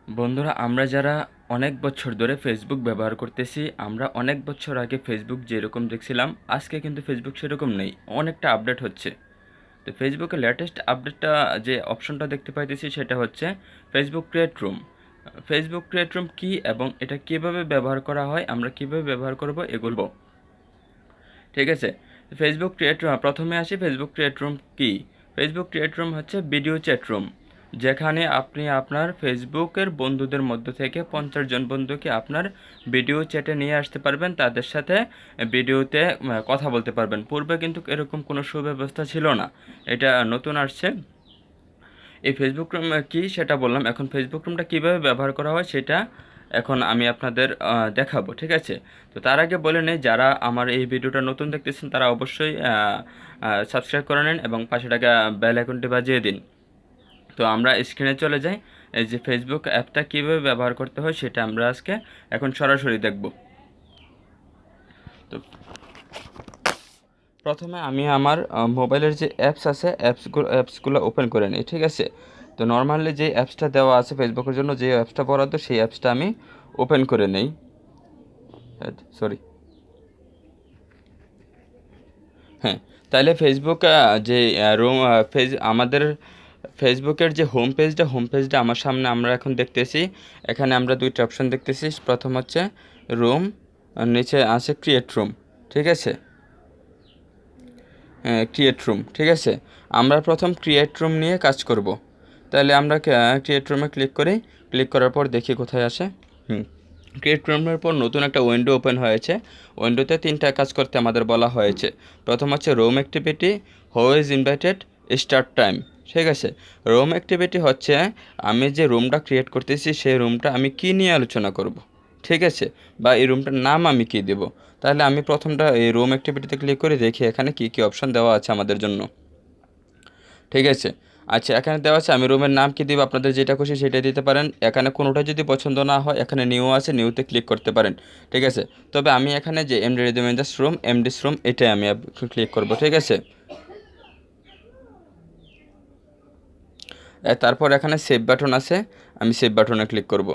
বন্ধুরা, আমরা যারা অনেক বছর ধরে ফেসবুক ব্যবহার করতেছি, আমরা অনেক বছর আগে ফেসবুক যেরকম দেখছিলাম, আজকে কিন্তু ফেসবুক সেরকম নেই, অনেকটা আপডেট হচ্ছে। তো ফেসবুকের লেটেস্ট আপডেটটা যে অপশনটা দেখতে পাইতেছি সেটা হচ্ছে Facebook create room. Facebook create room কী এবং এটা কীভাবে ব্যবহার করা হয়, আমরা কীভাবে ব্যবহার করব, এগুলো ঠিক আছে। ফেসবুক ক্রিয়েট রুম, প্রথমে আসি ফেসবুক ক্রিয়েট রুম কী। ফেসবুক ক্রিয়েট রুম হচ্ছে ভিডিও চ্যাট রুম, যেখানে আপনি আপনার ফেসবুকের বন্ধুদের মধ্য থেকে 50 জন বন্ধুকে আপনার ভিডিও চ্যাটে নিয়ে আসতে পারবেন, তাদের সাথে ভিডিওতে কথা বলতে পারবেন। পূর্বে কিন্তু এরকম কোনো সুব্যবস্থা ছিল না, এটা নতুন আসছে। এই ফেসবুক রুম কী সেটা বললাম, এখন ফেসবুক রুমটা কীভাবে ব্যবহার করা হয় সেটা এখন আমি আপনাদের দেখাবো, ঠিক আছে। তো তার আগে বলে নেই, যারা আমার এই ভিডিওটা নতুন দেখতেছেন তারা অবশ্যই সাবস্ক্রাইব করে নিন এবং পাশে টাকা বেল আইকনটি বাজিয়ে দিন। তো আমরা স্ক্রিনে চলে যাই, এই যে ফেসবুক অ্যাপটা কীভাবে ব্যবহার করতে হয় সেটা আমরা আজকে এখন সরাসরি দেখব। তো প্রথমে আমি আমার মোবাইলের যে অ্যাপস আছে অ্যাপসগুলো ওপেন করে নিই, ঠিক আছে। তো নর্মালি যে অ্যাপসটা দেওয়া আছে ফেসবুকের জন্য, যে অ্যাপসটা বরাদ্দ সেই অ্যাপসটা আমি ওপেন করে নেই। সরি, হ্যাঁ। তাহলে ফেসবুক যে রুম আমাদের ফেসবুকের যে হোম পেজটা আমার সামনে আমরা এখন দেখতেছি। এখানে আমরা দুইটা অপশন দেখতেছি, প্রথম হচ্ছে রুম, নিচে আছে ক্রিয়েট রুম, ঠিক আছে। ক্রিয়েট রুম, ঠিক আছে। আমরা প্রথম ক্রিয়েট রুম নিয়ে কাজ করব। তাহলে আমরা ক্রিয়েট রুমে ক্লিক করার পর দেখি কোথায় আসে। ক্রিয়েট রুমের পর নতুন একটা উইন্ডো ওপেন হয়েছে। উইন্ডোতে 3টা কাজ করতে আমাদের বলা হয়েছে। প্রথম হচ্ছে room activity, who is invited, start time, ঠিক আছে। রুম অ্যাক্টিভিটি হচ্ছে আমি যে রুমটা ক্রিয়েট করতেছি সেই রুমটা আমি কী নিয়ে আলোচনা করব, ঠিক আছে, বা এই রুমটার নাম আমি কী দেব। তাহলে আমি প্রথমটা এই রুম অ্যাক্টিভিটিতে ক্লিক করে দেখি এখানে কী কী অপশান দেওয়া আছে আমাদের জন্য, ঠিক আছে। আচ্ছা, এখানে দেওয়া আছে আমি রুমের নাম কী দিব, আপনাদের যেটা খুশি সেটাই দিতে পারেন। এখানে কোনোটা যদি পছন্দ না হয় এখানে নিউ আছে, নিউতে ক্লিক করতে পারেন, ঠিক আছে। তবে আমি এখানে যে হৃদয় মৃদাস রুম, এমডিস রুম, এটাই আমি ক্লিক করব, ঠিক আছে। তারপর এখানে সেভ বাটন আছে, আমি সেভ বাটনে ক্লিক করব।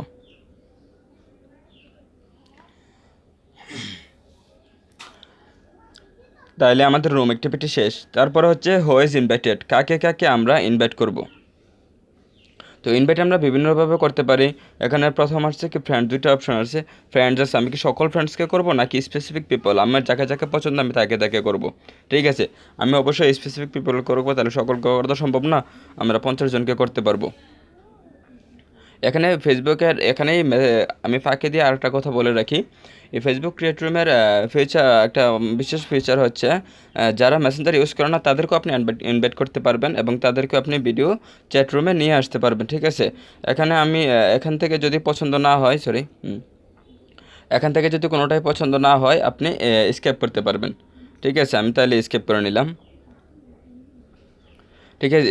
তাহলে আমাদের রুম অ্যাক্টিভিটি শেষ। তারপরে হচ্ছে হু ইজ ইনভাইটেড, কাকে কাকে আমরা ইনভাইট করব। তো ইনভাইট আমরা বিভিন্নভাবে করতে পারি। এখানে প্রথম আসছে কি ফ্রেন্ড, দুইটা অপশন আছে। ফ্রেন্ডস আছে, আমি কি সকল ফ্রেন্ডসকে করব নাকি স্পেসিফিক পিপল, আমার যাকে যাকে পছন্দ আমি তাকে তাকে করব, ঠিক আছে। আমি অবশ্যই স্পেসিফিক পিপল করবো, তাহলে সকলকে করা তো সম্ভব না, আমরা 50 জনকে করতে পারবো। এখানে ফেসবুকের এখানেই আমি ফাঁকে দিয়ে আরেকটা কথা বলে রাখি। এই ফেসবুক ক্রিয়েট রুমের ফিচার, একটা বিশেষ ফিচার হচ্ছে যারা মেসেঞ্জার ইউজ করে না তাদেরকেও আপনি ইনভাইট করতে পারবেন এবং তাদেরকেও আপনি ভিডিও চ্যাট রুমে নিয়ে আসতে পারবেন, ঠিক আছে। এখানে আমি এখান থেকে যদি পছন্দ না হয়, এখান থেকে যদি কোনোটাই পছন্দ না হয় আপনি স্কেপ করতে পারবেন, ঠিক আছে। আমি তাহলে স্কেপ করে নিলাম, ঠিক আছে।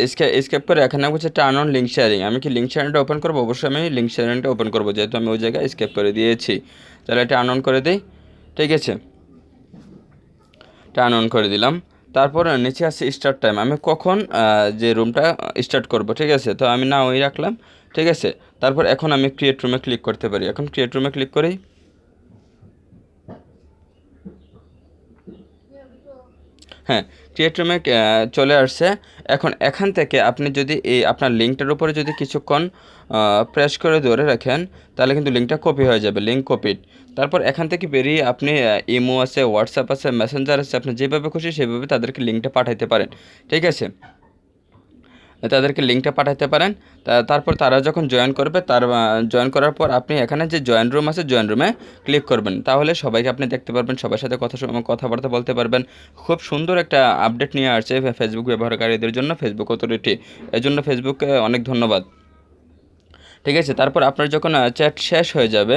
স্কেপ করে এখানে হচ্ছে টার্ন অন লিঙ্ক শেয়ারিং, আমি কি লিঙ্ক শেয়ারিংটা ওপেন করবো, অবশ্যই আমি লিঙ্ক শেয়ারিংটা ওপেন করবো, যেহেতু আমি ওই জায়গায় স্কেপ করে দিয়েছি। তাহলে টার্ন অন করে দিই, ঠিক আছে, টার্ন অন করে দিলাম। তারপর নিচে আছে স্টার্ট টাইম, আমি কখন যে রুমটা স্টার্ট করব, ঠিক আছে। তো আমি না ওই রাখলাম, ঠিক আছে। তারপর এখন আমি ক্রিয়েট রুমে ক্লিক করতে পারি, এখন ক্রিয়েট রুমে ক্লিক করি। হ্যাঁ, ক্রিয়েট রুমে চলে আসছে। এখন এখান থেকে আপনি যদি এই আপনার লিঙ্কটার উপরে যদি কিছুক্ষণ প্রেস করে ধরে রাখেন তাহলে কিন্তু লিঙ্কটা কপি হয়ে যাবে, লিঙ্ক কপিড। তারপর এখান থেকে বেরিয়ে আপনি ইমো আছে, হোয়াটসঅ্যাপ আছে, মেসেঞ্জার আছে, আপনি যেভাবে খুশি সেভাবে তাদেরকে লিঙ্কটা পাঠাইতে পারেন, ঠিক আছে। তাদেরকে লিঙ্কটা পাঠাতে পারেন। তারপর তারা যখন জয়েন করবে, জয়েন করার পর আপনি এখানে যে জয়েন রুম আছে জয়েন রুমে ক্লিক করবেন, তাহলে সবাইকে আপনি দেখতে পারবেন, সবার সাথে কথাবার্তা বলতে পারবেন। খুব সুন্দর একটা আপডেট নিয়ে আসছে ফেসবুক ব্যবহারকারীদের জন্য ফেসবুক অথরিটি, এর জন্য ফেসবুককে অনেক ধন্যবাদ, ঠিক আছে। তারপর আপনার যখন চ্যাট শেষ হয়ে যাবে,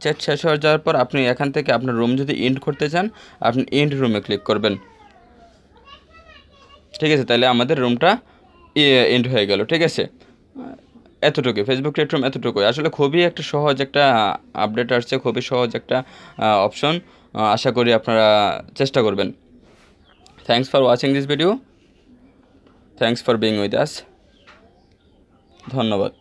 চ্যাট শেষ হয়ে যাওয়ার পর আপনি এখান থেকে আপনার রুম যদি এন্ড করতে চান আপনি এন্ড রুমে ক্লিক করবেন, ঠিক আছে। তাহলে আমাদের রুমটা এন্ড হয়ে গেল, ঠিক আছে। এতটুকুই ফেসবুক ক্রিয়েট রুম, এতটুকুই আসলে খুবই একটা সহজ একটা আপডেট আসছে, খুবই সহজ একটা অপশন। আশা করি আপনারা চেষ্টা করবেন। Thanks for watching this video, thanks for being with us, ধন্যবাদ।